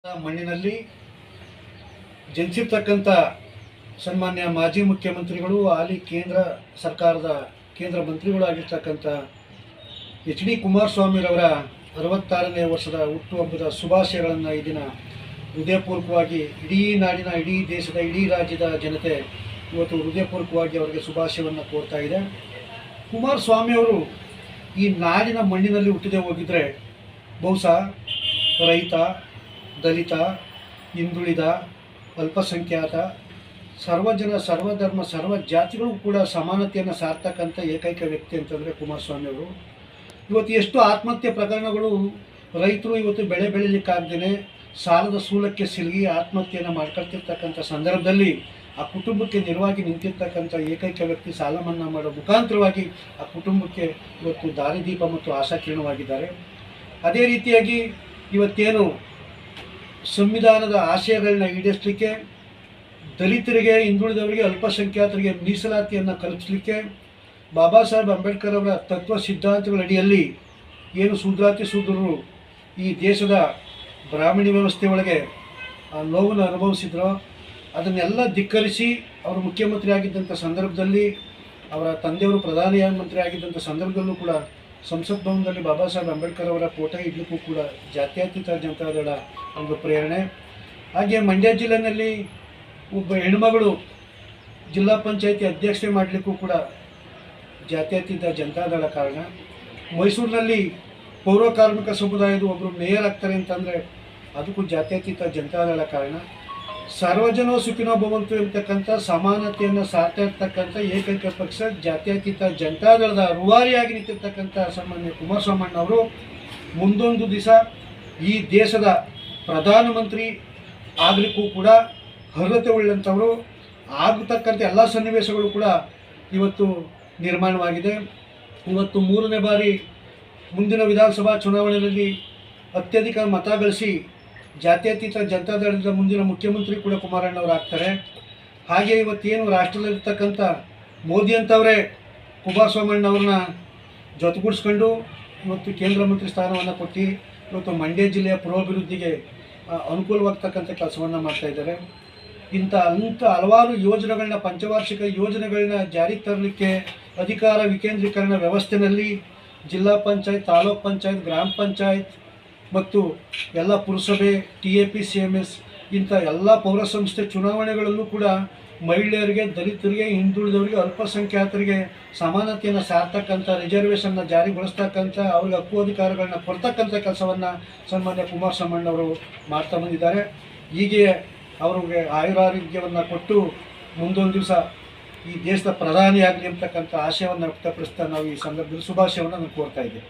ಮಣ್ಣಿನಲ್ಲಿ ಜನಿಸಿರ್ತಕ್ಕಂಥ ಸನ್ಮಾನ್ಯ ಮಾಜಿ ಮುಖ್ಯಮಂತ್ರಿಗಳು ಹಾಲಿ ಕೇಂದ್ರ ಸರ್ಕಾರದ ಕೇಂದ್ರ ಮಂತ್ರಿಗಳು ಆಗಿರ್ತಕ್ಕಂಥ ಎಚ್ ಡಿ ಕುಮಾರಸ್ವಾಮಿರವರ 66ನೇ ವರ್ಷದ ಹುಟ್ಟುಹಬ್ಬದ ಶುಭಾಶಯಗಳನ್ನು ಈ ದಿನ ಹೃದಯಪೂರ್ವಕವಾಗಿ ಇಡೀ ನಾಡಿನ, ಇಡೀ ದೇಶದ, ಇಡೀ ರಾಜ್ಯದ ಜನತೆ ಇವತ್ತು ಹೃದಯಪೂರ್ವಕವಾಗಿ ಅವರಿಗೆ ಶುಭಾಶಯವನ್ನು ಕೋರ್ತಾ ಇದೆ. ಕುಮಾರಸ್ವಾಮಿಯವರು ಈ ನಾಡಿನ ಮಣ್ಣಿನಲ್ಲಿ ಹುಟ್ಟಿದೆ ಹೋಗಿದ್ರೆ ಬಹುಶಃ ರೈತ, ದಲಿತ, ಹಿಂದುಳಿದ, ಅಲ್ಪಸಂಖ್ಯಾತ, ಸರ್ವಜನ, ಸರ್ವಧರ್ಮ, ಸರ್ವ ಜಾತಿಗಳು ಕೂಡ ಸಮಾನತೆಯನ್ನು ಸಾರ್ತಕ್ಕಂಥ ಏಕೈಕ ವ್ಯಕ್ತಿ ಅಂತಂದರೆ ಕುಮಾರಸ್ವಾಮಿಯವರು. ಇವತ್ತು ಎಷ್ಟು ಆತ್ಮಹತ್ಯೆ ಪ್ರಕರಣಗಳು, ರೈತರು ಇವತ್ತು ಬೆಳೆ ಬೆಳೀಲಿಕ್ಕಾಗ್ದೇ ಸಾಲದ ಸೂಲಕ್ಕೆ ಸಿಲುಕಿ ಆತ್ಮಹತ್ಯೆಯನ್ನು ಮಾಡ್ಕೊಳ್ತಿರ್ತಕ್ಕಂಥ ಸಂದರ್ಭದಲ್ಲಿ ಆ ಕುಟುಂಬಕ್ಕೆ ನೆರವಾಗಿ ನಿಂತಿರ್ತಕ್ಕಂಥ ಏಕೈಕ ವ್ಯಕ್ತಿ ಸಾಲ ಮನ್ನಾ ಮಾಡೋ ಮುಖಾಂತರವಾಗಿ ಆ ಕುಟುಂಬಕ್ಕೆ ಇವತ್ತು ದಾರಿದೀಪ ಮತ್ತು ಆಶಾಕಿರಣವಾಗಿದ್ದಾರೆ. ಅದೇ ರೀತಿಯಾಗಿ ಇವತ್ತೇನು ಸಂವಿಧಾನದ ಆಶಯಗಳನ್ನ ಈಡೇರಿಸಲಿಕ್ಕೆ, ದಲಿತರಿಗೆ, ಹಿಂದುಳಿದವರಿಗೆ, ಅಲ್ಪಸಂಖ್ಯಾತರಿಗೆ ಮೀಸಲಾತಿಯನ್ನು ಕಲ್ಪಿಸಲಿಕ್ಕೆ ಬಾಬಾ ಸಾಹೇಬ್ ಅಂಬೇಡ್ಕರ್ ಅವರ ತತ್ವ ಸಿದ್ಧಾಂತಗಳ ಅಡಿಯಲ್ಲಿ ಏನು ಶೂದ್ರಾತಿ ಶೂದ್ರರು ಈ ದೇಶದ ಬ್ರಾಹ್ಮಣ ವ್ಯವಸ್ಥೆ ಒಳಗೆ ಆ ನೋವನ್ನು ಅನುಭವಿಸಿದ್ರೋ ಅದನ್ನೆಲ್ಲ ಧಿಕ್ಕರಿಸಿ ಅವರು ಮುಖ್ಯಮಂತ್ರಿ ಆಗಿದ್ದಂಥ ಸಂದರ್ಭದಲ್ಲಿ, ಅವರ ತಂದೆಯವರು ಪ್ರಧಾನಮಂತ್ರಿ ಆಗಿದ್ದಂಥ ಸಂದರ್ಭದಲ್ಲೂ ಕೂಡ ಸಂಸತ್ ಭವನದಲ್ಲಿ ಬಾಬಾ ಸಾಹೇಬ್ ಅಂಬೇಡ್ಕರ್ ಅವರ ಫೋಟೋ ಇಡಲಿಕ್ಕೂ ಕೂಡ ಜಾತ್ಯತೀತ ಜನತಾದಳ ಒಂದು ಪ್ರೇರಣೆ. ಹಾಗೆ ಮಂಡ್ಯ ಜಿಲ್ಲೆಯಲ್ಲಿ ಒಬ್ಬ ಹೆಣ್ಮಗಳು ಜಿಲ್ಲಾ ಪಂಚಾಯತಿ ಅಧ್ಯಕ್ಷತೆ ಮಾಡಲಿಕ್ಕೂ ಕೂಡ ಜಾತ್ಯತೀತ ಜನತಾದಳ ಕಾರಣ. ಮೈಸೂರಿನಲ್ಲಿ ಪೌರ ಕಾರ್ಮಿಕ ಸಮುದಾಯದ ಒಬ್ಬರು ಮೇಯರ್ ಆಗ್ತಾರೆ ಅಂತಂದರೆ ಅದಕ್ಕೂ ಜಾತ್ಯತೀತ ಜನತಾದಳ ಕಾರಣ. ಸರ್ವಜನೋ ಸುಖಿನೋ ಭವಂತು ಎಂಬತಕ್ಕಂಥ ಸಮಾನತೆಯನ್ನು ಸಾರ್ತಾ ಇರ್ತಕ್ಕಂಥ ಏಕೈಕ ಪಕ್ಷ ಜಾತ್ಯತೀತ ಜನತಾದಳದ ರೂವಾರಿಯಾಗಿ ನಿಂತಿರ್ತಕ್ಕಂಥ ಸನ್ಮಾನ್ಯ ಕುಮಾರಸ್ವಾಮಣ್ಣವರು ಮುಂದೊಂದು ದಿವಸ ಈ ದೇಶದ ಪ್ರಧಾನಮಂತ್ರಿ ಆಗಲಿಕ್ಕೂ ಕೂಡ ಅರ್ಹತೆ ಉಳ್ಳಂಥವರು, ಆಗತಕ್ಕಂಥ ಎಲ್ಲ ಸನ್ನಿವೇಶಗಳು ಕೂಡ ಇವತ್ತು ನಿರ್ಮಾಣವಾಗಿದೆ. ಇವತ್ತು 3ನೇ ಬಾರಿ ಮುಂದಿನ ವಿಧಾನಸಭಾ ಚುನಾವಣೆಯಲ್ಲಿ ಅತ್ಯಧಿಕ ಮತ ಗಳಿಸಿ ಜಾತ್ಯತೀತ ಜನತಾದಳದ ಮುಂದಿನ ಮುಖ್ಯಮಂತ್ರಿ ಕೂಡ ಕುಮಾರಣ್ಣವರು ಆಗ್ತಾರೆ. ಹಾಗೆ ಇವತ್ತೇನು ರಾಷ್ಟ್ರದಲ್ಲಿರ್ತಕ್ಕಂಥ ಮೋದಿ ಅಂತವರೇ ಕುಮಾರಸ್ವಾಮಣ್ಣವ್ರನ್ನ ಜೊತೆಗೂಡಿಸ್ಕೊಂಡು ಇವತ್ತು ಕೇಂದ್ರ ಮಂತ್ರಿ ಸ್ಥಾನವನ್ನು ಕೊಟ್ಟು ಇವತ್ತು ಮಂಡ್ಯ ಜಿಲ್ಲೆಯ ಪುರೋಭಿವೃದ್ಧಿಗೆ ಅನುಕೂಲವಾಗ್ತಕ್ಕಂಥ ಕೆಲಸವನ್ನು ಮಾಡ್ತಾಯಿದ್ದಾರೆ. ಇಂಥ ಹಲವಾರು ಯೋಜನೆಗಳನ್ನ, ಪಂಚವಾರ್ಷಿಕ ಯೋಜನೆಗಳನ್ನ ಜಾರಿಗೆ ತರಲಿಕ್ಕೆ ಅಧಿಕಾರ ವಿಕೇಂದ್ರೀಕರಣ ವ್ಯವಸ್ಥೆಯಲ್ಲಿ ಜಿಲ್ಲಾ ಪಂಚಾಯತ್, ತಾಲೂಕ್ ಪಂಚಾಯತ್, ಗ್ರಾಮ ಪಂಚಾಯತ್ ಮತ್ತು ಎಲ್ಲ ಪುರಸಭೆ, TAPCMS ಇಂಥ ಎಲ್ಲ ಪೌರ ಸಂಸ್ಥೆ ಚುನಾವಣೆಗಳಲ್ಲೂ ಕೂಡ ಮಹಿಳೆಯರಿಗೆ, ದಲಿತರಿಗೆ, ಹಿಂದುಳಿದವರಿಗೆ, ಅಲ್ಪಸಂಖ್ಯಾತರಿಗೆ ಸಮಾನತೆಯನ್ನು ಸಾರ್ತಕ್ಕಂಥ, ರಿಸರ್ವೇಷನ್ನ ಜಾರಿಗೊಳಿಸ್ತಕ್ಕಂಥ, ಅವ್ರಿಗೆ ಹಕ್ಕು ಅಧಿಕಾರಗಳನ್ನ ಕೊಡ್ತಕ್ಕಂಥ ಕೆಲಸವನ್ನು ಸನ್ಮಾನ್ಯ ಕುಮಾರಸ್ವಾಮಣ್ಣವರು ಮಾಡ್ತಾ ಬಂದಿದ್ದಾರೆ. ಹೀಗೆ ಅವ್ರಿಗೆ ಆಯುರಾರೋಗ್ಯವನ್ನು ಕೊಟ್ಟು ಮುಂದೊಂದು ದಿವಸ ಈ ದೇಶದ ಪ್ರಧಾನಿ ಆಗಲಿ ಅಂತಕ್ಕಂಥ ಆಶಯವನ್ನು ವ್ಯಕ್ತಪಡಿಸ್ತಾ ನಾವು ಈ ಸಂದರ್ಭದಲ್ಲಿ ಶುಭಾಶಯವನ್ನು ನಾನು ಕೋರ್ತಾ ಇದ್ದೇವೆ.